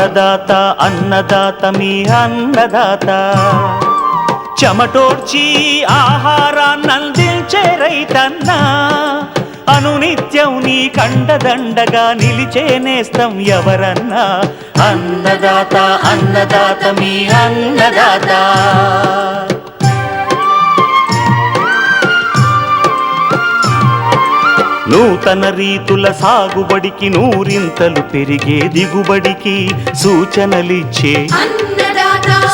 అన్నదాత అన్నదాత మీ అన్నదాత చెమటోడ్చి ఆహారాన్నందించే రైతన్న అనునిత్యం నీ కండదండగా నిలిచే నేస్తం ఎవరన్నా అన్నదాత అన్నదాత మీ అన్నదాత నూతన రీతుల సాగుబడికి నూరింతలు పెరిగే దిగుబడికి సూచనలిచ్చే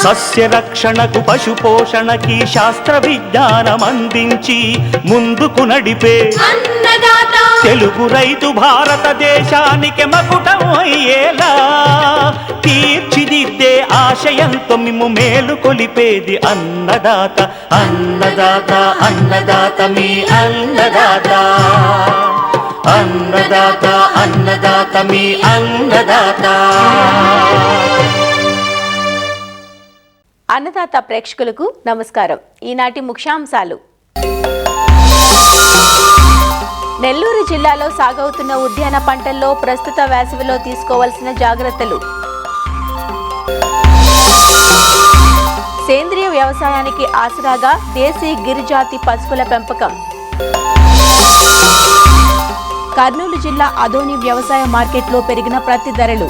సస్య రక్షణకు పశు పోషణకి శాస్త్ర విజ్ఞానం అందించి ముందుకు నడిపే తెలుగు రైతు భారతదేశానికి మకుటం అయ్యేలా తీర్చిదిద్దే ఆశయంతో మిమ్ము మేలు కొలిపేది అన్నదాత అన్నదాత అన్నదాత మీ అన్నదాత అన్నదాత అన్నదాత మీ అన్నదాత. అన్నదాత ప్రేక్షకులకు నమస్కారం. ఈనాటి ముఖ్యాంశాలు. నెల్లూరు జిల్లాలో సాగవుతున్న ఉద్యాన పంటల్లో ప్రస్తుత వేసవిలో తీసుకోవాల్సిన జాగ్రత్తలు, సేంద్రియ వ్యవసాయానికి ఆసరాగా దేశీ గిరిజాతి పశువుల పెంపకం, కర్నూలు జిల్లా అదోని వ్యవసాయ మార్కెట్లో పెరిగిన ప్రతి ధరలు,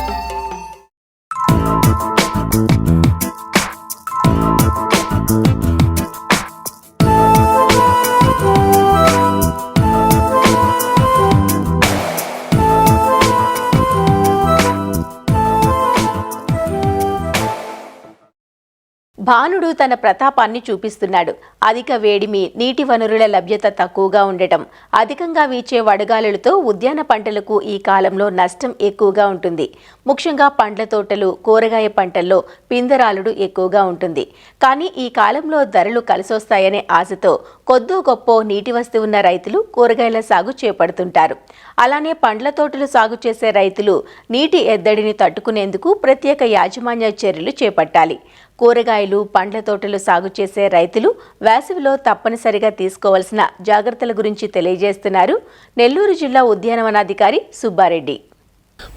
భానుడు తన ప్రతాపాన్ని చూపిస్తున్నాడు. అధిక వేడిమి, నీటి వనరుల లభ్యత తక్కువగా ఉండటం, అధికంగా వీచే వడగాలులతో ఉద్యాన పంటలకు ఈ కాలంలో నష్టం ఎక్కువగా ఉంటుంది. ముఖ్యంగా పండ్ల తోటలు, కూరగాయ పంటల్లో పిందరాలుడు ఎక్కువగా ఉంటుంది. కానీ ఈ కాలంలో ధరలు కలిసొస్తాయనే ఆశతో కొద్దో గొప్ప నీటి వస్తు ఉన్న రైతులు కూరగాయల సాగు చేపడుతుంటారు. అలానే పండ్ల తోటలు సాగు చేసే రైతులు నీటి ఎద్దడిని తట్టుకునేందుకు ప్రత్యేక యాజమాన్య చర్యలు చేపట్టాలి. కూరగాయలు, పండ్ల తోటలు సాగు చేసే రైతులు వేసవిలో తప్పనిసరిగా తీసుకోవాల్సిన జాగ్రత్తల గురించి తెలియజేస్తున్నారు నెల్లూరు జిల్లా ఉద్యానవనాధికారి సుబ్బారెడ్డి.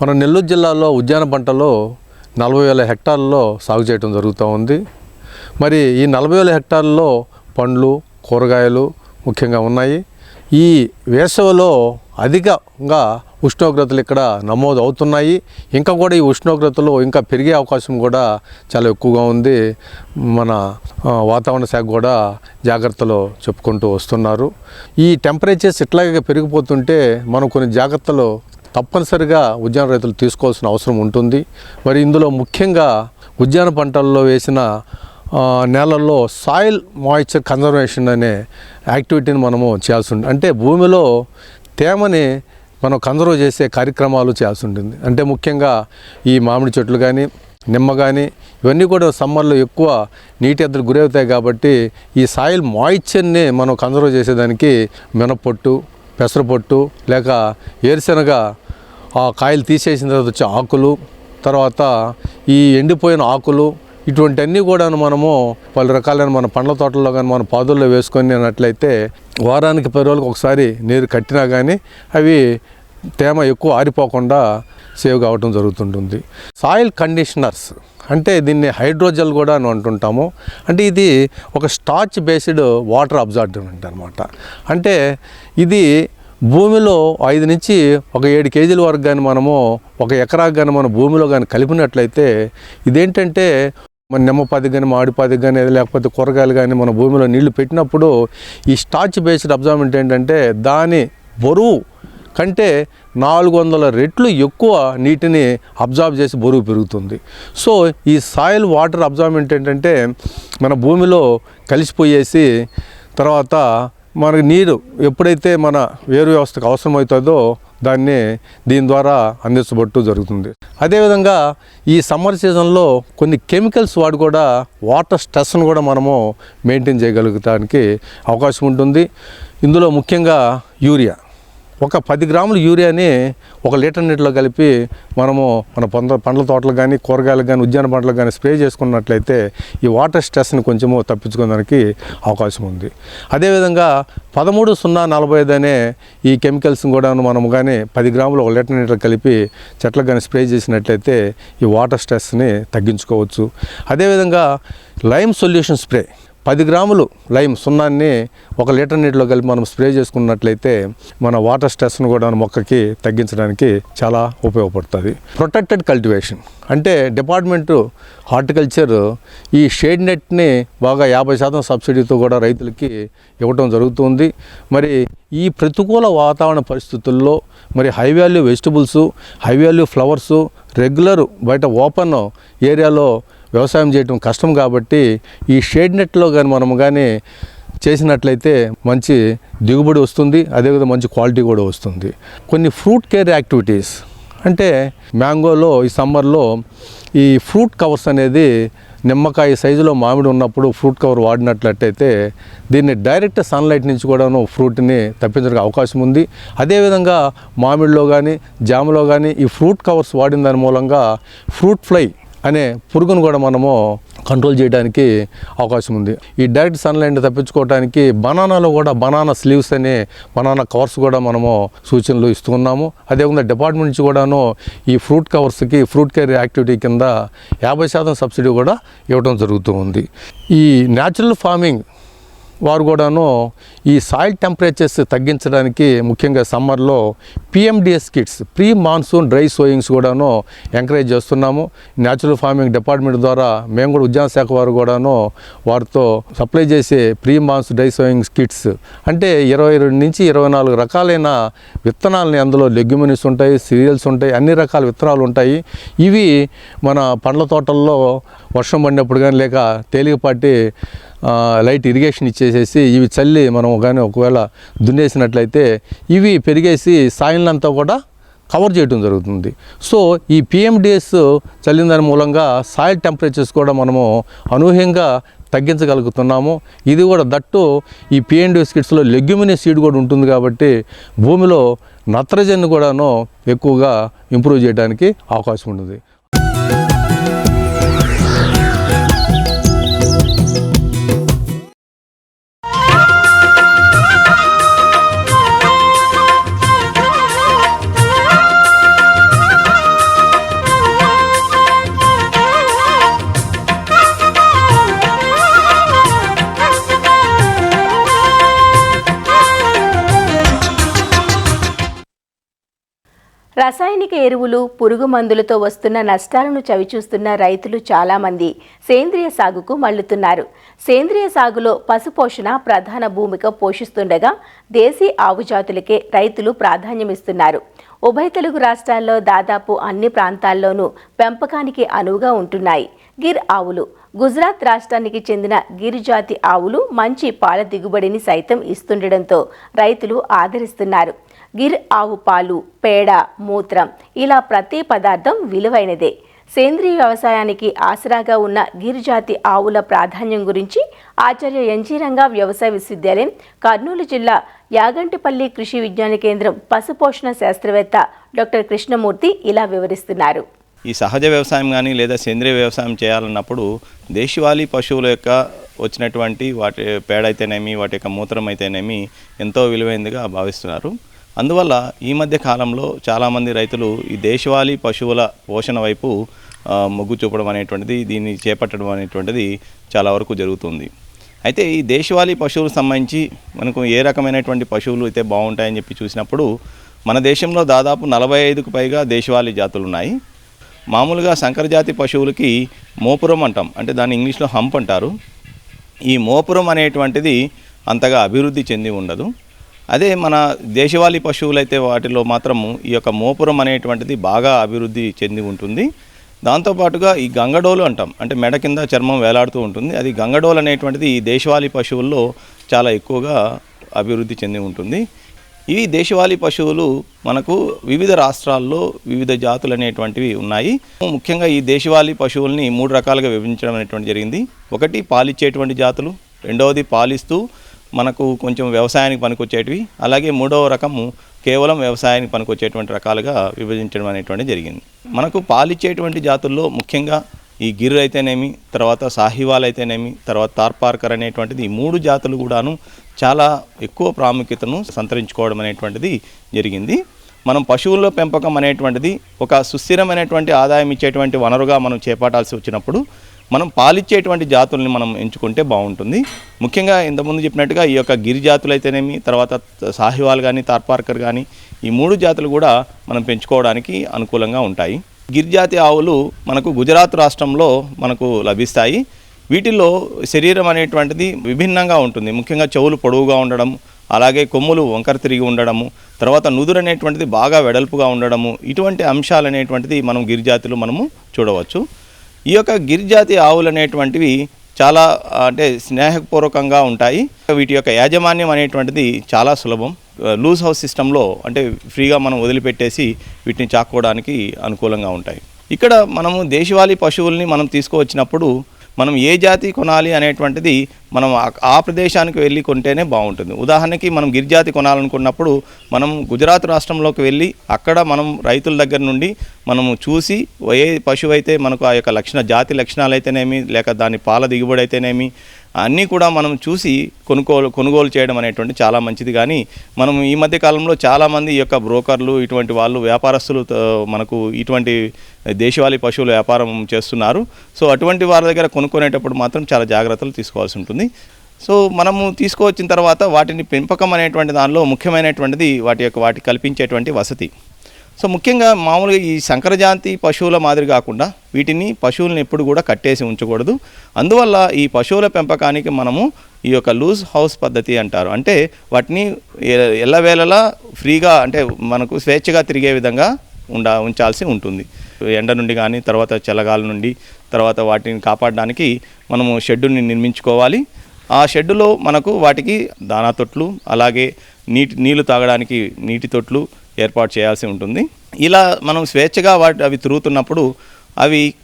మన నెల్లూరు జిల్లాలో ఉద్యాన పంటలో 40,000 హెక్టార్లలో సాగు చేయడం జరుగుతూ ఉంది. మరి ఈ 40,000 హెక్టార్లలో పండ్లు, కూరగాయలు ముఖ్యంగా ఉన్నాయి. ఈ వేసవిలో అధికంగా ఉష్ణోగ్రతలు ఇక్కడ నమోదు అవుతున్నాయి. ఇంకా కూడా ఈ ఉష్ణోగ్రతలు ఇంకా పెరిగే అవకాశం కూడా చాలా ఎక్కువగా ఉంది. మన వాతావరణ శాఖ కూడా జాగ్రత్తలు చెప్పుకుంటూ వస్తున్నారు. ఈ టెంపరేచర్స్ ఇట్లాగే పెరిగిపోతుంటే మనం కొన్ని జాగ్రత్తలు తప్పనిసరిగా ఉద్యాన రైతులు తీసుకోవాల్సిన అవసరం ఉంటుంది. మరి ఇందులో ముఖ్యంగా ఉద్యాన పంటల్లో వేసిన నేలల్లో సాయిల్ మాయిశ్చర్ కన్జర్వేషన్ అనే యాక్టివిటీని మనము చేయాల్సి ఉంటుంది. అంటే భూమిలో తేమని మనం కన్జర్వ్ చేసే కార్యక్రమాలు చేయాల్సి ఉంటుంది. అంటే ముఖ్యంగా ఈ మామిడి చెట్లు కానీ, నిమ్మ కానీ ఇవన్నీ కూడా సమ్మర్లో ఎక్కువ నీటి ఎద్దరు గురవుతాయి. కాబట్టి ఈ సాయిల్ మాయిశ్చర్ని మనం కన్జర్వ్ చేసేదానికి మినపొట్టు, పెసరపొట్టు లేక ఏరుశనగ ఆ కాయలు తీసేసిన తర్వాత వచ్చే ఆకులు, తర్వాత ఈ ఎండిపోయిన ఆకులు, ఇటువంటివన్నీ కూడా మనము పలు రకాలైన మన పండ్ల తోటల్లో కానీ మన పాదుల్లో వేసుకొని అన్నట్లయితే వారానికి 10 రోజులకు ఒకసారి నీరు కట్టినా కానీ అవి తేమ ఎక్కువ ఆరిపోకుండా సేవ్ కావటం జరుగుతుంటుంది. సాయిల్ కండిషనర్స్ అంటే దీన్ని హైడ్రోజెల్ కూడా అని అంటుంటాము. అంటే ఇది ఒక స్టార్చ్ బేస్డ్ వాటర్ అబ్జార్బెంట్ అనమాట. అంటే ఇది భూమిలో 5 నుంచి 7 కేజీల వరకు కానీ మనము 1 ఎకరాకు కానీ మన భూమిలో కానీ కలిపినట్లయితే ఇదేంటంటే మన నిమ్మపాది కానీ, మామిడిపాది కానీ, లేకపోతే కూరగాయలు కానీ మన భూమిలో నీళ్లు పెట్టినప్పుడు ఈ స్టార్చ్ బేస్డ్ అబ్జార్బెంట్ ఏంటంటే దాని బరువు కంటే 400 రెట్లు ఎక్కువ నీటిని అబ్జార్బ్ చేసి బరువు పెరుగుతుంది. సో ఈ సాయిల్ వాటర్ అబ్జార్బెంట్ ఏంటంటే మన భూమిలో కలిసిపోయేసి తర్వాత మనకు నీరు ఎప్పుడైతే మన వేరు వ్యవస్థకు అవసరమవుతుందో దీని ద్వారా అందించబట్టు జరుగుతుంది. అదేవిధంగా ఈ సమ్మర్ సీజన్లో కొన్ని కెమికల్స్ వాడి కూడా వాటర్ స్ట్రెస్ను కూడా మనము మెయింటైన్ చేయగలుగుతానికి అవకాశం ఉంటుంది. ఇందులో ముఖ్యంగా యూరియా ఒక 10 గ్రాముల యూరియాని 1 లీటర్ నీటిలో కలిపి మనము మన పండ్ల తోటలు కానీ కూరగాయలకు కానీ ఉద్యాన పంటలకు కానీ స్ప్రే చేసుకున్నట్లయితే ఈ వాటర్ స్ట్రెస్ని కొంచెము తప్పించుకోవడానికి అవకాశం ఉంది. అదేవిధంగా 13-0-45 అనే ఈ కెమికల్స్ని కూడా మనము కానీ 10 గ్రాములు 1 లీటర్ నీటిలో కలిపి చెట్లకు కానీ స్ప్రే చేసినట్లయితే ఈ వాటర్ స్ట్రెస్ని తగ్గించుకోవచ్చు. అదేవిధంగా లైమ్ సొల్యూషన్ స్ప్రే 10 గ్రాములు లైమ్ సున్నాన్ని 1 లీటర్ నీటిలో కలిపి మనం స్ప్రే చేసుకున్నట్లయితే మన వాటర్ స్ట్రెస్ను కూడా మొక్కకి తగ్గించడానికి చాలా ఉపయోగపడుతుంది. ప్రొటెక్టెడ్ కల్టివేషన్ అంటే డిపార్ట్మెంటు హార్టికల్చర్ ఈ షేడ్ నెట్ని బాగా 50% సబ్సిడీతో కూడా రైతులకి ఇవ్వటం జరుగుతుంది. మరి ఈ ప్రతికూల వాతావరణ పరిస్థితుల్లో మరి high value vegetables, high value flowers regular బయట ఓపెన్ ఏరియాలో వ్యవసాయం చేయడం కష్టం కాబట్టి ఈ షేడ్ నెట్లో కానీ మనము కానీ చేసినట్లయితే మంచి దిగుబడి వస్తుంది. అదేవిధంగా మంచి క్వాలిటీ కూడా వస్తుంది. కొన్ని ఫ్రూట్ కేర్ యాక్టివిటీస్ అంటే మ్యాంగోలో ఈ సమ్మర్లో ఈ ఫ్రూట్ కవర్స్ అనేది నిమ్మకాయ సైజులో మామిడి ఉన్నప్పుడు ఫ్రూట్ కవర్ వాడినట్లయితే దీన్ని డైరెక్ట్ సన్లైట్ నుంచి కూడాను ఫ్రూట్ని తప్పించడానికి అవకాశం ఉంది. అదేవిధంగా మామిడిలో కానీ జామలో కానీ ఈ ఫ్రూట్ కవర్స్ వాడిన దాని మూలంగా ఫ్రూట్ ఫ్లై అనే పురుగును కూడా మనము కంట్రోల్ చేయడానికి అవకాశం ఉంది. ఈ డైరెక్ట్ సన్లైట్ తప్పించుకోవడానికి బనానాలో కూడా బనానా స్లీవ్స్ అనే బనానా కవర్స్ కూడా మనము సూచనలు ఇస్తున్నాము. అదేవిధంగా డిపార్ట్మెంట్ నుంచి కూడాను ఈ ఫ్రూట్ కవర్స్కి ఫ్రూట్ కేర్ యాక్టివిటీ కింద 50% సబ్సిడీ కూడా ఇవ్వడం జరుగుతూ ఉంది. ఈ న్యాచురల్ ఫార్మింగ్ వారు కూడాను ఈ సాయిల్ టెంపరేచర్స్ తగ్గించడానికి ముఖ్యంగా సమ్మర్లో PMDS kits pre monsoon dry sowings కూడాను ఎంకరేజ్ చేస్తున్నాము. న్యాచురల్ ఫార్మింగ్ డిపార్ట్మెంట్ ద్వారా మేము కూడా ఉద్యాన శాఖ వారు కూడాను వారితో సప్లై చేసే pre monsoon dry sowings kits అంటే 22 నుంచి 24 రకాలైన విత్తనాలని అందులో లెగ్యుమినిస్ ఉంటాయి, సీరియల్స్ ఉంటాయి, అన్ని రకాల విత్తనాలు ఉంటాయి. ఇవి మన పండ్ల తోటల్లో వర్షం పడినప్పుడు కానీ లేక తేలికపాటి లైట్ ఇరిగేషన్ ఇచ్చేసేసి ఇవి చల్లి మనం కానీ ఒకవేళ దున్నేసినట్లయితే ఇవి పెరిగేసి సాయిల్నంతా కూడా కవర్ చేయడం జరుగుతుంది. సో ఈ PMDS చల్లిన దాని మూలంగా సాయిల్ టెంపరేచర్స్ కూడా మనము అనూహ్యంగా తగ్గించగలుగుతున్నాము. ఇది కూడా దట్టు ఈ PMDS కిట్స్లో లెగ్యుమినియస్ సీడ్ కూడా ఉంటుంది కాబట్టి భూమిలో నత్రజని కూడాను ఎక్కువగా ఇంప్రూవ్ చేయడానికి అవకాశం ఉంటుంది. రసాయనిక ఎరువులు, పురుగు మందులతో వస్తున్న నష్టాలను చవిచూస్తున్న రైతులు చాలామంది సేంద్రియ సాగుకు మళ్లుతున్నారు. సేంద్రియ సాగులో పశుపోషణ ప్రధాన భూమిక పోషిస్తుండగా దేశీ ఆవు జాతులకే రైతులు ప్రాధాన్యమిస్తున్నారు. ఉభయ తెలుగు రాష్ట్రాల్లో దాదాపు అన్ని ప్రాంతాల్లోనూ పెంపకానికి అనువుగా ఉంటున్నాయి గిర్ ఆవులు. గుజరాత్ రాష్ట్రానికి చెందిన గిర్ జాతి ఆవులు మంచి పాల దిగుబడిని సైతం ఇస్తుండటంతో రైతులు ఆదరిస్తున్నారు. గిర్ ఆవు పాలు, పేడ, మూత్రం ఇలా ప్రతి పదార్థం విలువైనదే. సేంద్రీయ వ్యవసాయానికి ఆసరాగా ఉన్న గిర్ జాతి ఆవుల ప్రాధాన్యం గురించి ఆచార్య ఎన్జీ రంగా వ్యవసాయ విశ్వవిద్యాలయం, కర్నూలు జిల్లా యాగంటిపల్లి కృషి విజ్ఞాన కేంద్రం పశుపోషణ శాస్త్రవేత్త డాక్టర్ కృష్ణమూర్తి ఇలా వివరిస్తున్నారు. ఈ సహజ వ్యవసాయం కానీ లేదా సేంద్రీయ వ్యవసాయం చేయాలన్నప్పుడు దేశవాళీ పశువుల యొక్క వచ్చినటువంటి వాటి పేడ అయితేనేమి, వాటి యొక్క మూత్రం అయితేనేమి ఎంతో విలువైనదిగా భావిస్తున్నారు. అందువల్ల ఈ మధ్య కాలంలో చాలామంది రైతులు ఈ దేశవాళీ పశువుల పోషణ వైపు మొగ్గు చూపడం అనేటువంటిది, దీన్ని చేపట్టడం అనేటువంటిది చాలా వరకు జరుగుతుంది. అయితే ఈ దేశవాళీ పశువులకు సంబంధించి మనకు ఏ రకమైనటువంటి పశువులు అయితే బాగుంటాయని చెప్పి చూసినప్పుడు మన దేశంలో దాదాపు 45కు పైగా దేశవాళీ జాతులు ఉన్నాయి. మామూలుగా సంకరజాతి పశువులకి మోపురం అంటాం, అంటే దాన్ని ఇంగ్లీష్లో హంప్ అంటారు. ఈ మోపురం అనేటువంటిది అంతగా అభివృద్ధి చెంది ఉండదు. అదే మన దేశవాళీ పశువులు అయితే వాటిలో మాత్రము ఈ యొక్క మోపురం అనేటువంటిది బాగా అభివృద్ధి చెంది ఉంటుంది. దాంతోపాటుగా ఈ గంగడోలు అంటాం, అంటే మెడ కింద చర్మం వేలాడుతూ ఉంటుంది. అది గంగడోలు అనేటువంటిది ఈ దేశవాళీ పశువుల్లో చాలా ఎక్కువగా అభివృద్ధి చెంది ఉంటుంది. ఈ దేశవాళీ పశువులు మనకు వివిధ రాష్ట్రాల్లో వివిధ జాతులు అనేటువంటివి ఉన్నాయి. ముఖ్యంగా ఈ దేశవాళీ పశువుల్ని 3 రకాలుగా విభజించడం అనేటువంటి జరిగింది. ఒకటి పాలిచ్చేటువంటి జాతులు, రెండవది పాలిస్తూ మనకు కొంచెం వ్యవసాయానికి పనికొచ్చేటివి, అలాగే మూడవ రకము కేవలం వ్యవసాయానికి పనికొచ్చేటువంటి రకాలుగా విభజించడం అనేటువంటిది జరిగింది. మనకు పాలిచ్చేటువంటి జాతుల్లో ముఖ్యంగా ఈ గిర్ అయితేనేమి, తర్వాత సాహివాల్ అయితేనేమి, తర్వాత తార్పార్కర్ అనేటువంటిది ఈ 3 జాతులు కూడాను చాలా ఎక్కువ ప్రాముఖ్యతను సంతరించుకోవడం అనేటువంటిది జరిగింది. మనం పశువుల్లో పెంపకం అనేటువంటిది ఒక సుస్థిరమైనటువంటి ఆదాయం ఇచ్చేటువంటి వనరుగా మనం చేపట్టాల్సి వచ్చినప్పుడు మనం పాలిచ్చేటువంటి జాతుల్ని మనం ఎంచుకుంటే బాగుంటుంది. ముఖ్యంగా ఇంతకుముందు చెప్పినట్టుగా ఈ యొక్క గిరి జాతులు అయితేనేమి, తర్వాత సాహివాల్ కానీ, తార్పార్కర్ కానీ, ఈ 3 జాతులు కూడా మనం పెంచుకోవడానికి అనుకూలంగా ఉంటాయి. గిరిజాతి ఆవులు మనకు గుజరాత్ రాష్ట్రంలో మనకు లభిస్తాయి. వీటిల్లో శరీరం అనేటువంటిది విభిన్నంగా ఉంటుంది. ముఖ్యంగా చెవులు పొడవుగా ఉండడం, అలాగే కొమ్ములు వంకర తిరిగి ఉండడము, తర్వాత నుదురు అనేటువంటిది బాగా వెడల్పుగా ఉండడము, ఇటువంటి అంశాలు అనేటువంటిది మనం గిరిజాతిలో మనము చూడవచ్చు. ఈ యొక్క గిరిజాతి ఆవులు అనేటువంటివి చాలా అంటే స్నేహపూర్వకంగా ఉంటాయి. వీటి యొక్క యాజమాన్యం అనేటువంటిది చాలా సులభం. లూజ్ హౌస్ సిస్టంలో అంటే ఫ్రీగా మనం వదిలిపెట్టేసి వీటిని చాక్కోవడానికి అనుకూలంగా ఉంటాయి. ఇక్కడ మనము దేశవాళీ పశువుల్ని మనం తీసుకువచ్చినప్పుడు మనం ఏ జాతి కొనాలి అనేటువంటిది మనం ఆ ప్రదేశానికి వెళ్ళి కొంటేనే బాగుంటుంది. ఉదాహరణకి మనం గిరిజాతి కొనాలనుకున్నప్పుడు మనం గుజరాత్ రాష్ట్రంలోకి వెళ్ళి అక్కడ మనం రైతుల దగ్గర నుండి మనము చూసి ఏ పశువు అయితే మనకు ఆ యొక్క జాతి లక్షణాలు అయితేనేమి, లేక దాని పాల దిగుబడి అయితేనేమి, అన్నీ కూడా మనం చూసి కొనుగోలు చేయడం అనేటువంటి చాలా మంచిది. కానీ మనం ఈ మధ్య కాలంలో చాలామంది ఈ యొక్క బ్రోకర్లు, ఇటువంటి వాళ్ళు, వ్యాపారస్తులు మనకు ఇటువంటి దేశవాళీ పశువుల వ్యాపారం చేస్తున్నారు. సో అటువంటి వారి దగ్గర కొనుక్కునేటప్పుడు మాత్రం చాలా జాగ్రత్తలు తీసుకోవాల్సి ఉంటుంది. సో మనము తీసుకువచ్చిన తర్వాత వాటిని పెంపకం అనేటువంటి దానిలో ముఖ్యమైనటువంటిది వాటి కల్పించేటువంటి వసతి. సో ముఖ్యంగా మామూలుగా ఈ సంకరజాతి పశువుల మాదిరి కాకుండా పశువులను ఎప్పుడు కూడా కట్టేసి ఉంచకూడదు. అందువల్ల ఈ పశువుల పెంపకానికి మనము ఈ యొక్క లూజ్ హౌస్ పద్ధతి అంటారు. అంటే వాటిని ఎల్లవేళలా ఫ్రీగా అంటే మనకు స్వేచ్ఛగా తిరిగే విధంగా ఉంచాల్సి ఉంటుంది. ఎండ నుండి కానీ, తర్వాత చల్లగాలి నుండి, తర్వాత వాటిని కాపాడడానికి మనము షెడ్డుని నిర్మించుకోవాలి. ఆ షెడ్డులో మనకు వాటికి దానా తొట్లు, అలాగే నీళ్లు తాగడానికి నీటి తొట్లు ఏర్పాటు చేయాల్సి ఉంటుంది. ఇలా మనం స్వేచ్ఛగా అవి తిరుగుతున్నప్పుడు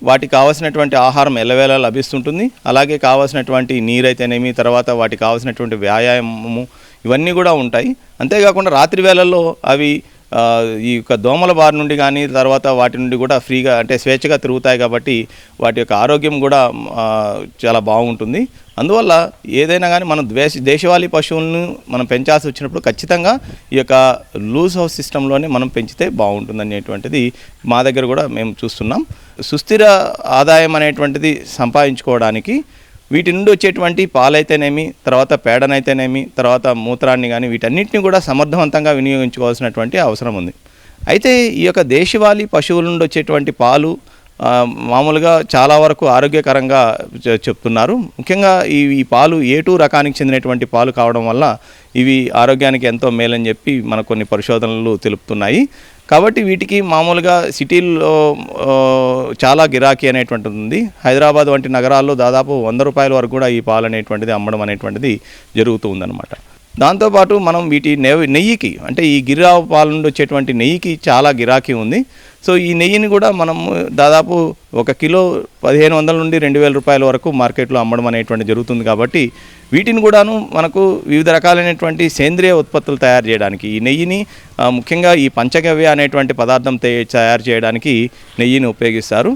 వాటికి కావాల్సినటువంటి ఆహారం ఎల్లవేళ లభిస్తుంటుంది. అలాగే కావాల్సినటువంటి నీరైతేనేమి, తర్వాత వాటికి కావాల్సినటువంటి వ్యాయామము, ఇవన్నీ కూడా ఉంటాయి. అంతేకాకుండా రాత్రి వేళల్లో అవి ఈ యొక్క దోమల బారి నుండి కానీ, తర్వాత వాటి నుండి కూడా ఫ్రీగా అంటే స్వేచ్ఛగా తిరుగుతాయి. కాబట్టి వాటి యొక్క ఆరోగ్యం కూడా చాలా బాగుంటుంది. అందువల్ల ఏదైనా కానీ మనం దేశవాళీ పశువులను మనం పెంచాల్సి వచ్చినప్పుడు ఖచ్చితంగా ఈ యొక్క లూజ్ హౌస్ సిస్టంలోనే మనం పెంచితే బాగుంటుంది అనేటువంటిది మా దగ్గర కూడా మేము చూస్తున్నాం. సుస్థిర ఆదాయం అనేటువంటిది సంపాదించుకోవడానికి వీటి నుండి వచ్చేటువంటి పాలైతేనేమి, తర్వాత పేడనైతేనేమి, తర్వాత మూత్రాన్ని కానీ, వీటన్నిటిని కూడా సమర్థవంతంగా వినియోగించుకోవాల్సినటువంటి అవసరం ఉంది. అయితే ఈ యొక్క దేశవాళీ పశువుల నుండి వచ్చేటువంటి పాలు మామూలుగా చాలా వరకు ఆరోగ్యకరంగా చెప్తున్నారు. ముఖ్యంగా ఈ పాలు A2 రకానికి చెందినటువంటి పాలు కావడం వల్ల ఇవి ఆరోగ్యానికి ఎంతో మేలని చెప్పి మనకు కొన్ని పరిశోధనలు తెలుపుతున్నాయి. కాబట్టి వీటికి మామూలుగా సిటీల్లో చాలా గిరాకీ అనేటువంటిది ఉంది. హైదరాబాద్ వంటి నగరాల్లో దాదాపు 100 రూపాయల వరకు కూడా ఈ పాలు అనేటువంటిది అమ్మడం అనేటువంటిది జరుగుతూ ఉందన్నమాట. దాంతోపాటు మనం వీటి నెయ్యికి అంటే ఈ గిర్రావు పాల నుండి వచ్చేటువంటి నెయ్యికి చాలా గిరాకీ ఉంది. సో ఈ నెయ్యిని కూడా మనం దాదాపు 1 కిలో 1500 నుండి 2000 రూపాయల వరకు మార్కెట్లో అమ్మడం అనేటువంటి జరుగుతుంది. కాబట్టి వీటిని కూడాను మనకు వివిధ రకాలైనటువంటి సేంద్రియ ఉత్పత్తులు తయారు చేయడానికి ఈ నెయ్యిని ముఖ్యంగా ఈ పంచగవ్య అనేటువంటి పదార్థం తయారు చేయడానికి నెయ్యిని ఉపయోగిస్తారు.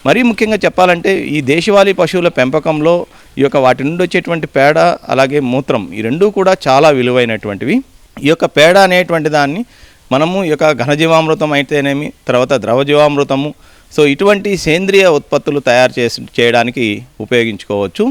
మరీ ముఖ్యంగా చెప్పాలంటే ఈ దేశవాళీ పశువుల పెంపకంలో ఈ యొక్క వాటి నుండి వచ్చేటువంటి పేడ, అలాగే మూత్రం, ఈ రెండూ కూడా చాలా విలువైనటువంటివి. ఈ యొక్క పేడ అనేటువంటి దాన్ని మనము ఈ యొక్క ఘనజీవామృతం అయితేనేమి, తర్వాత ద్రవజీవామృతము, సో ఇటువంటి సేంద్రియ ఉత్పత్తులు తయారు చేయడానికి ఉపయోగించుకోవచ్చు.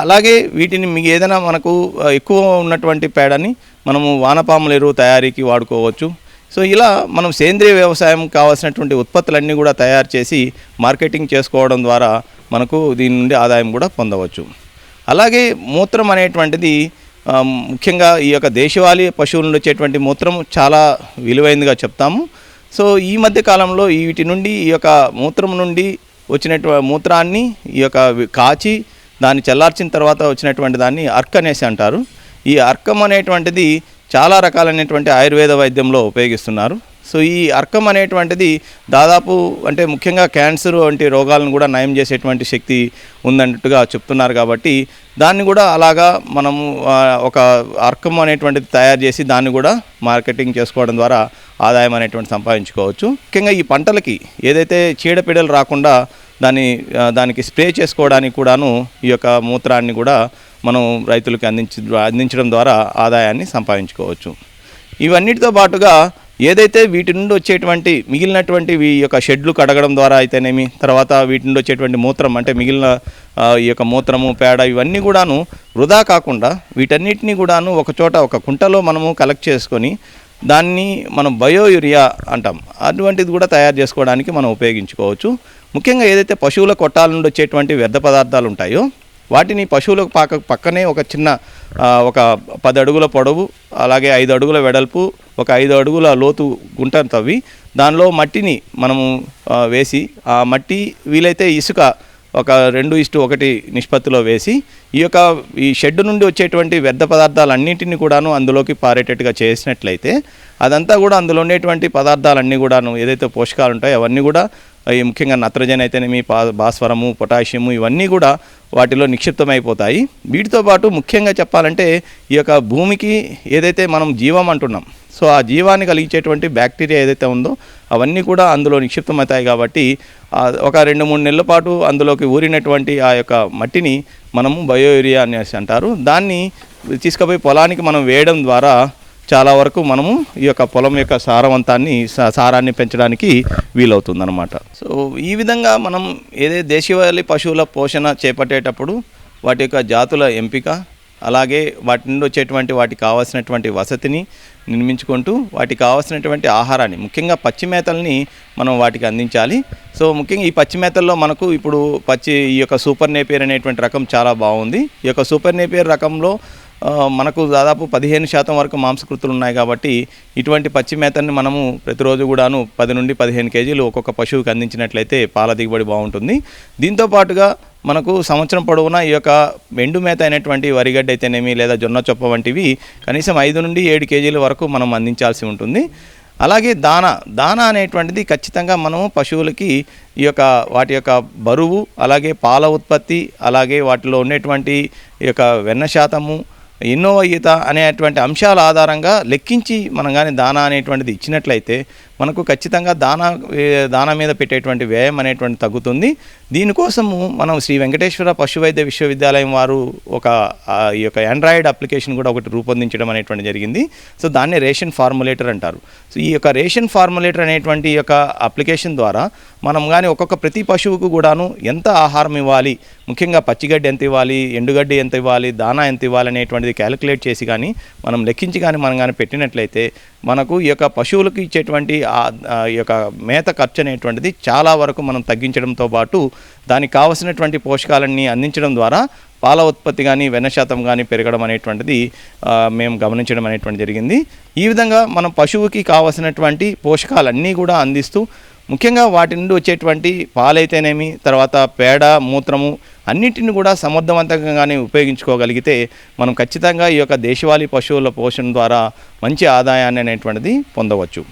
అలాగే వీటిని మీకు ఏదైనా మనకు ఎక్కువ ఉన్నటువంటి పేడని మనము వానపాముల ఎరువు తయారీకి వాడుకోవచ్చు. సో ఇలా మనం సేంద్రియ వ్యవసాయం కావాల్సినటువంటి ఉత్పత్తులన్నీ కూడా తయారు చేసి మార్కెటింగ్ చేసుకోవడం ద్వారా మనకు దీని నుండి ఆదాయం కూడా పొందవచ్చు. అలాగే మూత్రం అనేటువంటిది ముఖ్యంగా ఈ యొక్క దేశవాళీ పశువుల నుండి వచ్చేటువంటి మూత్రం చాలా విలువైనదిగా చెప్తాము. సో ఈ మధ్య కాలంలో వీటి నుండి ఈ యొక్క మూత్రం నుండి వచ్చినటువంటి మూత్రాన్ని ఈ యొక్క కాచి దాన్ని చల్లార్చిన తర్వాత వచ్చినటువంటి దాన్ని అర్క్ అనేసి అంటారు. ఈ అర్కం అనేటువంటిది చాలా రకాలైనటువంటి ఆయుర్వేద వైద్యంలో ఉపయోగిస్తున్నారు. సో ఈ అర్కం అనేటువంటిది దాదాపు అంటే ముఖ్యంగా క్యాన్సర్ వంటి రోగాలను కూడా నయం చేసేటువంటి శక్తి ఉందన్నట్టుగా చెప్తున్నారు. కాబట్టి దాన్ని కూడా అలాగా మనము ఒక అర్కం అనేటువంటిది తయారు చేసి దాన్ని కూడా మార్కెటింగ్ చేసుకోవడం ద్వారా ఆదాయం అనేటువంటి సంపాదించుకోవచ్చు. ముఖ్యంగా ఈ పంటలకి ఏదైతే చీడపీడలు రాకుండా దానికి స్ప్రే చేసుకోవడానికి కూడాను ఈ యొక్క మూత్రాన్ని కూడా మనం రైతులకు అందించడం ద్వారా ఆదాయాన్ని సంపాదించుకోవచ్చు. ఇవన్నిటితో పాటుగా ఏదైతే వీటి నుండి వచ్చేటువంటి మిగిలినటువంటి ఈ యొక్క షెడ్లు కడగడం ద్వారా అయితేనేమి, తర్వాత వీటి నుండి వచ్చేటువంటి మూత్రం అంటే మిగిలిన ఈ యొక్క మూత్రము పేడ ఇవన్నీ కూడాను వృధా కాకుండా వీటన్నిటిని కూడాను ఒక కుంటలో మనము కలెక్ట్ చేసుకొని దాన్ని మనం బయో యూరియా అంటాం, అటువంటిది కూడా తయారు చేసుకోవడానికి మనం ఉపయోగించుకోవచ్చు. ముఖ్యంగా ఏదైతే పశువుల కొట్టాల నుండి వచ్చేటువంటి వ్యర్థ పదార్థాలు ఉంటాయో వాటిని పశువులకు పక్కనే ఒక చిన్న ఒక 10 అడుగుల పొడవు అలాగే 5 అడుగుల వెడల్పు ఒక 5 అడుగుల లోతు గుంటను తవ్వి దానిలో మట్టిని మనము వేసి ఆ మట్టి వీలైతే ఇసుక ఒక 2:1 నిష్పత్తిలో వేసి ఈ షెడ్ నుండి వచ్చేటువంటి వ్యర్థ పదార్థాలన్నింటినీ కూడాను అందులోకి పారేటట్టుగా చేసినట్లయితే అదంతా కూడా అందులో ఉండేటువంటి పదార్థాలన్నీ కూడాను ఏదైతే పోషకాలు ఉంటాయో అవన్నీ కూడా ముఖ్యంగా నత్రజని అయితేనేమి భాస్వరము పొటాషియము ఇవన్నీ కూడా వాటిలో నిక్షిప్తమైపోతాయి. వీటితో పాటు ముఖ్యంగా చెప్పాలంటే ఈ యొక్క భూమికి ఏదైతే మనం జీవం అంటున్నాం, సో ఆ జీవాన్ని కలిగించేటువంటి బ్యాక్టీరియా ఏదైతే ఉందో అవన్నీ కూడా అందులో నిక్షిప్తమవుతాయి. కాబట్టి ఒక 2-3 నెలల పాటు అందులోకి ఊరినటువంటి ఆ యొక్క మట్టిని మనము బయో యూరియా అనేసి అంటారు. దాన్ని తీసుకుపోయి పొలానికి మనం వేయడం ద్వారా చాలా వరకు మనము ఈ యొక్క పొలం యొక్క సారాన్ని పెంచడానికి వీలవుతుందన్నమాట. సో ఈ విధంగా మనం ఏదైతే దేశీయ పశువుల పోషణ చేపట్టేటప్పుడు వాటి యొక్క జాతుల ఎంపిక అలాగే వాటి నుండి వచ్చేటువంటి వాటికి కావాల్సినటువంటి వసతిని నిర్మించుకుంటూ వాటికి కావాల్సినటువంటి ఆహారాన్ని ముఖ్యంగా పచ్చి మేతల్ని మనం వాటికి అందించాలి. సో ముఖ్యంగా ఈ పచ్చి మేతల్లో మనకు ఇప్పుడు ఈ యొక్క సూపర్ నేపియర్ అనేటువంటి రకం చాలా బాగుంది. ఈ యొక్క సూపర్ నేపియర్ రకంలో మనకు దాదాపు 15% వరకు మాంసకృతులు ఉన్నాయి. కాబట్టి ఇటువంటి పచ్చి మేతని మనము ప్రతిరోజు కూడాను 10 నుండి 15 కేజీలు ఒక్కొక్క పశువుకి అందించినట్లయితే పాల దిగుబడి బాగుంటుంది. దీంతో పాటుగా మనకు సంవత్సరం పొడవునా ఈ యొక్క ఎండు మేత అయినటువంటి వరిగడ్డ అయితేనేమి లేదా జొన్న చొప్ప వంటివి కనీసం 5 నుండి 7 కేజీల వరకు మనం అందించాల్సి ఉంటుంది. అలాగే దానా అనేటువంటిది ఖచ్చితంగా మనము పశువులకి ఈ యొక్క వాటి యొక్క బరువు అలాగే పాల ఉత్పత్తి అలాగే వాటిలో ఉండేటువంటి ఈ యొక్క వెన్న శాతము ఇన్నోవయిత అనేటువంటి అంశాల ఆధారంగా లెక్కించి మనం కానీ దానా అనేటువంటిది ఇచ్చినట్లయితే మనకు ఖచ్చితంగా దానా మీద పెట్టేటువంటి వ్యయం అనేటువంటి తగ్గుతుంది. దీనికోసము మనం శ్రీ వెంకటేశ్వర పశువైద్య విశ్వవిద్యాలయం వారు ఈ యొక్క ఆండ్రాయిడ్ అప్లికేషన్ కూడా ఒకటి రూపొందించడం అనేటువంటి జరిగింది. సో దాన్ని రేషన్ ఫార్ములేటర్ అంటారు. సో ఈ యొక్క రేషన్ ఫార్ములేటర్ అనేటువంటి ఈ యొక్క అప్లికేషన్ ద్వారా మనం కానీ ప్రతి పశువుకు కూడాను ఎంత ఆహారం ఇవ్వాలి, ముఖ్యంగా పచ్చిగడ్డి ఎంత ఇవ్వాలి, ఎండుగడ్డి ఎంత ఇవ్వాలి, దానా ఎంత ఇవ్వాలి అనేటువంటిది క్యాలిక్యులేట్ చేసి కానీ మనం లెక్కించి కానీ మనం కానీ పెట్టినట్లయితే మనకు ఈ యొక్క పశువులకు ఇచ్చేటువంటి ఈ యొక్క మేత ఖర్చు అనేటువంటిది చాలా వరకు మనం తగ్గించడంతో పాటు దానికి కావలసినటువంటి పోషకాలన్నీ అందించడం ద్వారా పాల ఉత్పత్తి కానీ వెన్న శాతం కానీ పెరగడం అనేటువంటిది మేము గమనించడం అనేటువంటి జరిగింది. ఈ విధంగా మనం పశువుకి కావలసినటువంటి పోషకాలన్నీ కూడా అందిస్తూ ముఖ్యంగా వాటి నుండి వచ్చేటువంటి పాలైతేనేమి తర్వాత పేడ మూత్రము అన్నిటిని కూడా సమర్థవంతంగానే ఉపయోగించుకోగలిగితే మనం ఖచ్చితంగా ఈ యొక్క దేశవాళీ పశువుల పోషణ ద్వారా మంచి ఆదాయాన్ని అనేటువంటిది పొందవచ్చు.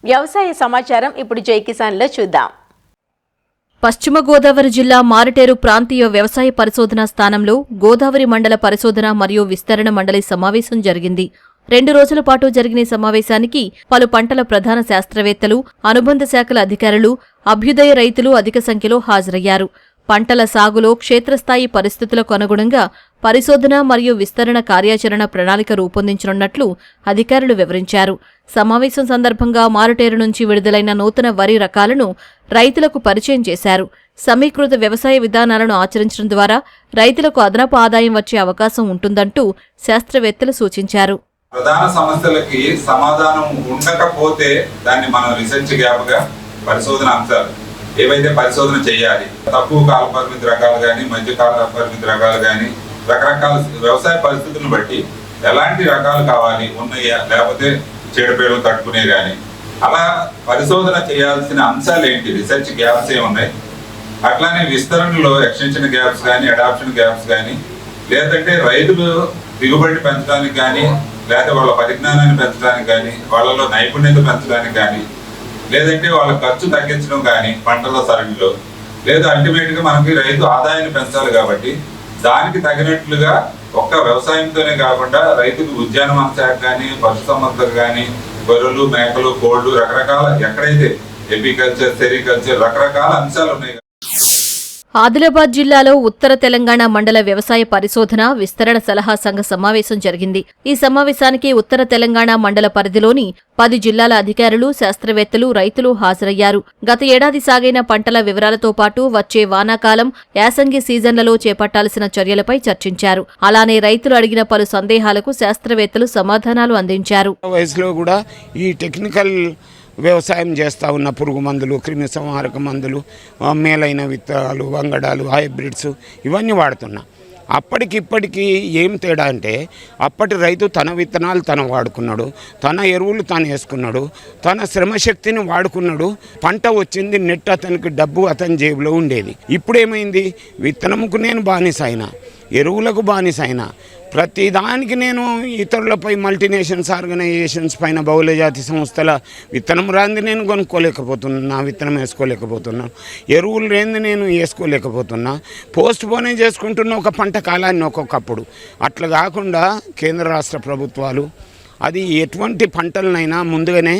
వ్యవసాయ సమాచారం ఇప్పుడు జై కిసాన్లో చూద్దాం. పశ్చిమ గోదావరి జిల్లా మారటేరు ప్రాంతీయ వ్యవసాయ పరిశోధనా స్థానంలో గోదావరి మండల పరిశోధన మరియు విస్తరణ మండలి సమావేశం జరిగింది. 2 రోజుల పాటు జరిగిన సమావేశానికి పలు పంటల ప్రధాన శాస్త్రవేత్తలు, అనుబంధ శాఖల అధికారులు, అభ్యుదయ రైతులు అధిక సంఖ్యలో హాజరయ్యారు. పంటల సాగులో క్షేత్రస్థాయి పరిస్థితులకు అనుగుణంగా పరిశోధన మరియు విస్తరణ కార్యాచరణ ప్రణాళిక రూపొందించనున్నట్లు అధికారులు వివరించారు. సమావేశం సందర్భంగా మారుటేరు నుంచి విడుదలైన నూతన వరి రకాలను రైతులకు పరిచయం చేశారు. సమీకృత వ్యవసాయ విధానాలను ఆచరించడం ద్వారా రైతులకు అదనపు ఆదాయం వచ్చే అవకాశం ఉంటుందంటూ శాస్త్రవేత్తలు సూచించారు. ప్రధాన సమస్యలకి సమాధానం ఉండకపోతే దాన్ని మనం రీసెర్చ్ గ్యాప్గా పరిశోధన అంశాలు ఏవైతే పరిశోధన చేయాలి, తక్కువ కాల పరిమితి రకాలు కానీ మధ్య కాల పరిమితి రకాలు కానీ రకరకాల వ్యవసాయ పరిస్థితులను బట్టి ఎలాంటి రకాలు కావాలి ఉన్నాయా లేకపోతే చీడపీడలు తట్టుకునే కానీ అలా పరిశోధన చేయాల్సిన అంశాలు ఏంటి, రీసెర్చ్ గ్యాప్స్ ఏమున్నాయి, అట్లానే విస్తరణలో ఎక్స్టెన్షన్ గ్యాప్స్ కానీ, అడాప్షన్ గ్యాప్స్ కానీ, లేదంటే రైతులు దిగుబడి పెంచడానికి కానీ, లేదా వాళ్ళ పరిజ్ఞానాన్ని పెంచడానికి కానీ, వాళ్ళలో నైపుణ్యత పెంచడానికి కానీ, లేదంటే వాళ్ళ ఖర్చు తగ్గించడం కానీ పంటల సరళిలో, లేదా అల్టిమేట్గా మనకి రైతు ఆదాయాన్ని పెంచాలి కాబట్టి దానికి తగినట్లుగా ఒక్క వ్యవసాయంతోనే కాకుండా రైతుకు ఉద్యానవన శాఖ కానీ, పశుసంవర్ధక కానీ, గొర్రెలు, మేకలు, కోళ్లు, రకరకాల ఎక్కడైతే ఎపికల్చర్, సెరికల్చర్ రకరకాల అంశాలు ఉన్నాయి. ఆదిలాబాద్ జిల్లాలో ఉత్తర తెలంగాణ మండల వ్యవసాయ పరిశోధన విస్తరణ సలహా సంఘ సమావేశం జరిగింది. ఈ సమావేశానికి ఉత్తర తెలంగాణ మండల పరిధిలోని 10 జిల్లాల అధికారులు, శాస్త్రవేత్తలు, రైతులు హాజరయ్యారు. గత ఏడాది సాగైన పంటల వివరాలతో పాటు వచ్చే వానాకాలం, యాసంగి సీజన్లలో చేపట్టాల్సిన చర్యలపై చర్చించారు. అలానే రైతులు అడిగిన పలు సందేహాలకు శాస్త్రవేత్తలు సమాధానాలు అందించారు. వయసులో కూడా ఈ టెక్నికల్ వ్యవసాయం చేస్తూ ఉన్న పురుగు మందులు, క్రిమి సంహారక మందులు, మేలైన విత్తనాలు, వంగడాలు, హైబ్రిడ్స్ ఇవన్నీ వాడుతున్నా. అప్పటికిప్పటికీ ఏం తేడా అంటే అప్పటి రైతు తన విత్తనాలు తను వాడుకున్నాడు, తన ఎరువులు తాను వేసుకున్నాడు, తన శ్రమశక్తిని వాడుకున్నాడు, పంట వచ్చింది, నెట్ అతనికి డబ్బు అతని జేబులో ఉండేది. ఇప్పుడేమైంది, విత్తనముకు నేను బానిస అయినా, ఎరువులకు బానిస అయినా, ప్రతిదానికి నేను ఇతరులపై మల్టీనేషన్స్ ఆర్గనైజేషన్స్ పైన బహుళజాతి సంస్థల విత్తనం రాంది నేను కొనుక్కోలేకపోతున్నా, విత్తనం వేసుకోలేకపోతున్నాను, ఎరువులు లేని నేను వేసుకోలేకపోతున్నా, పోస్ట్ పోనే చేసుకుంటున్న ఒక పంట కాలాన్ని ఒక్కొక్కప్పుడు. అట్లా కాకుండా కేంద్ర రాష్ట్ర ప్రభుత్వాలు అది ఎటువంటి పంటలనైనా ముందుగానే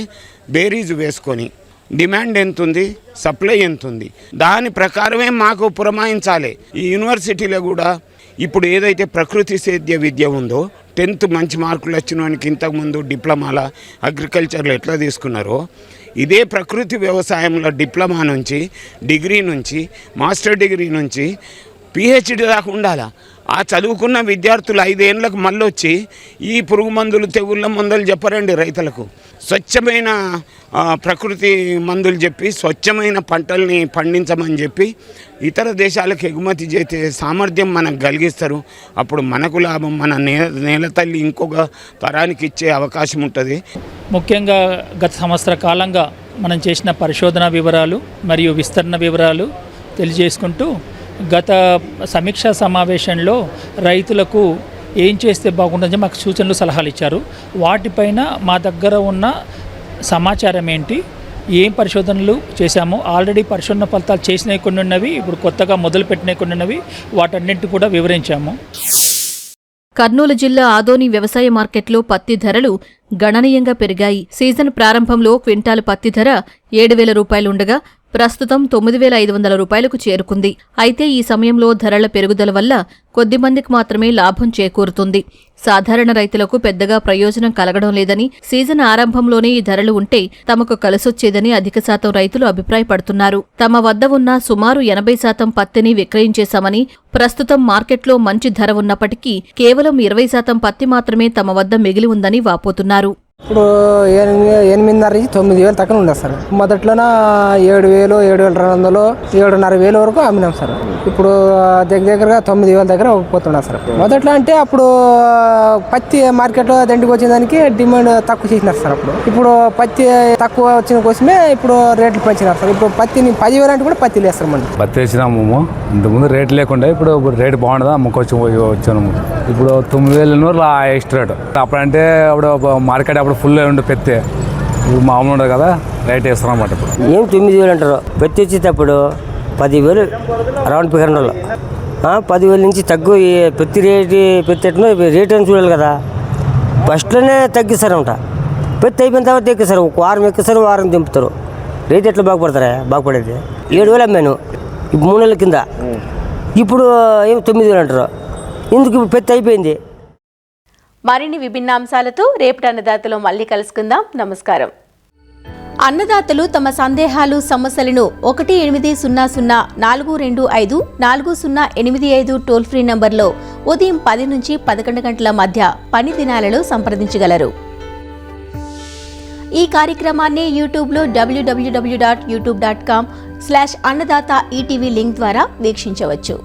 బేరీజు వేసుకొని డిమాండ్ ఎంతుంది, సప్లై ఎంతుంది, దాని ప్రకారమే మాకు పురమాయించాలి. ఈ యూనివర్సిటీలో కూడా ఇప్పుడు ఏదైతే ప్రకృతి సేద్య విద్య ఉందో, 10th మంచి మార్కులు వచ్చిన వానికి ఇంతకుముందు డిప్లొమాల అగ్రికల్చర్లో ఎట్లా తీసుకున్నారో, ఇదే ప్రకృతి వ్యవసాయంలో డిప్లొమా నుంచి, డిగ్రీ నుంచి, మాస్టర్ డిగ్రీ నుంచి పిహెచ్డి దాకా ఉండాలా. ఆ చదువుకున్న విద్యార్థులు 5 ఏళ్ళకు మళ్ళీ వచ్చి ఈ పురుగు మందులు, తెగుళ్ళ మందులు చెప్పరండి రైతులకు. స్వచ్ఛమైన ప్రకృతి మందులు చెప్పి స్వచ్ఛమైన పంటల్ని పండించమని చెప్పి ఇతర దేశాలకు ఎగుమతి చేసే సామర్థ్యం మనకు కలిగిస్తారు. అప్పుడు మనకు లాభం, మన నేల తల్లి ఇంకొక తరానికి ఇచ్చే అవకాశం ఉంటుంది. ముఖ్యంగా గత సంవత్సర కాలంగా మనం చేసిన పరిశోధన వివరాలు మరియు విస్తరణ వివరాలు తెలియజేసుకుంటూ గత సమీక్షా సమావేశంలో రైతులకు ఏం చేస్తే బాగుంటుందని మాకు సూచనలు, సలహాలు ఇచ్చారు. వాటిపైన మా దగ్గర ఉన్న సమాచారం ఏంటి, ఏం పరిశోధనలు చేశాము, ఆల్రెడీ పరిశోధన ఫలితాలు చేసినవి కొన్ని ఉన్నవి, ఇప్పుడు కొత్తగా మొదలుపెట్టినవి కొన్ని ఉన్నవి, వాటన్నింటి కూడా వివరించాము. కర్నూలు జిల్లా ఆదోని వ్యవసాయ మార్కెట్లో పత్తి ధరలు గణనీయంగా పెరిగాయి. సీజన్ ప్రారంభంలో క్వింటాలు పత్తి ధర 7,000 రూపాయలుండగా ప్రస్తుతం 9,500 రూపాయలకు చేరుకుంది. అయితే ఈ సమయంలో ధరల పెరుగుదల వల్ల కొద్దిమందికి మాత్రమే లాభం చేకూరుతుంది. సాధారణ రైతులకు పెద్దగా ప్రయోజనం కలగడం లేదని, సీజన్ ఆరంభంలోనే ఈ ధరలు ఉంటే తమకు కలిసొచ్చేదని అధిక శాతం రైతులు అభిప్రాయపడుతున్నారు. తమ వద్ద ఉన్న సుమారు 80% పత్తిని విక్రయించేశామని, ప్రస్తుతం మార్కెట్లో మంచి ధర ఉన్నప్పటికీ కేవలం 20% పత్తి మాత్రమే తమ వద్ద మిగిలి ఉందని వాపోతున్నారు. ఇప్పుడు 8,500 నుంచి 9,000 తక్కువ ఉండదు సార్. మొదట్లోన 7,000, 7,200, 7,500 వరకు అమ్మినాం సార్. ఇప్పుడు దగ్గరగా 9,000 దగ్గర పోతున్నాం సార్. మొదట్లో అంటే అప్పుడు పత్తి మార్కెట్లో దండికి వచ్చే దానికి డిమాండ్ తక్కువ చేసినారు సార్. ఇప్పుడు పత్తి తక్కువ వచ్చిన కోసమే ఇప్పుడు రేట్లు పెంచినారు సార్. ఇప్పుడు పత్తిని 10,000 అంటే కూడా పత్తి లేస్తారు. మనం పత్తి వేసినాము, ఇంతకుముందు రేట్ లేకుండా ఇప్పుడు రేటు బాగుండదా, వచ్చాము. ఇప్పుడు 9,000 ఎక్స్ట్రా రేటు. అప్పుడంటే అప్పుడు మార్కెట్ అప్పుడు ఫుల్ ఉండే పెత్తే, ఇప్పుడు మామూలు ఉండదు కదా, రైట్ వేస్తున్నాం అన్నమాట. ఇప్పుడు ఏం 9,000 అంటారు, పెత్తి వచ్చేటప్పుడు 10,000 అరౌండ్ పికరంలో 10,000 నుంచి తగ్గు. పెత్తి పెట్టేటో రేట్ అని చూడాలి కదా, ఫస్ట్లోనే తగ్గిస్తారంట. పెత్తి అయిపోయిన తర్వాత ఎక్కిస్తారు, ఒక వారం ఎక్కిస్తారు, వారం దింపుతారు. రేట్ ఎట్లా బాగుపడేది 7,000 అమ్మాను ఇప్పుడు 3 నెలల కింద. ఇప్పుడు ఏం 9,000 అంటారు, ఎందుకు ఇప్పుడు పెత్తి అయిపోయింది. మరిన్ని విభిన్న అంశాలతో రేపటి అన్నదాతలో మళ్ళీ కలుసుకుందాం. నమస్కారం. అన్నదాతలు తమ సందేహాలు, సమస్యలను 1800-425-4085 టోల్ ఫ్రీ నంబర్లో ఉదయం 10 నుంచి 11 గంటల మధ్య పని దినాలలో సంప్రదించగలరు. ఈ కార్యక్రమాన్ని యూట్యూబ్లో www.youtube.com/అన్నదాత ఈటీవీ లింక్ ద్వారా వీక్షించవచ్చు.